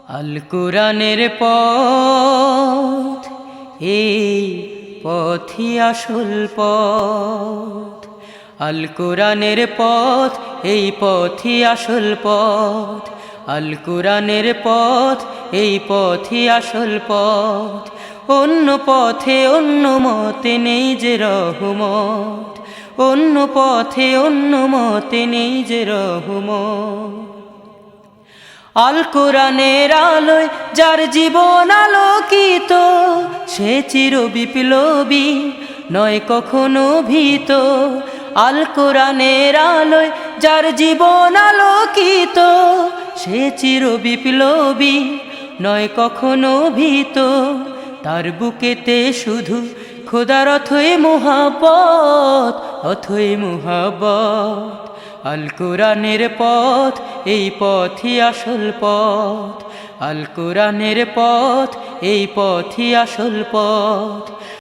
আল কোরআনের পথ, এই পথই আসল পথ। আল কোরআনের পথ, এই পথই আসল পথ। আল কোরআনের পথ, এই পথই আসল পথ। অন্য পথে অন্য মতে নেই যে রহমত, অন্য পথে অন্য মতে নেই যে রহমত। আল কোরআনের আলোয় যার জীবন আলোকিত, সে চির বিপ্লবী নয় কখনো ভীত। আল কোরআনের আলোয় যার জীবন আলোকিত, সে চির বিপ্লবী নয় কখনো ভীত। তার বুকেতে শুধু খোদার অথই মুহাব্বত, অথই মুহাব্বত। আল কোরআনের পথ, এই পথই আসল পথ। আল কোরআনের পথ, এই পথই আসল পথ।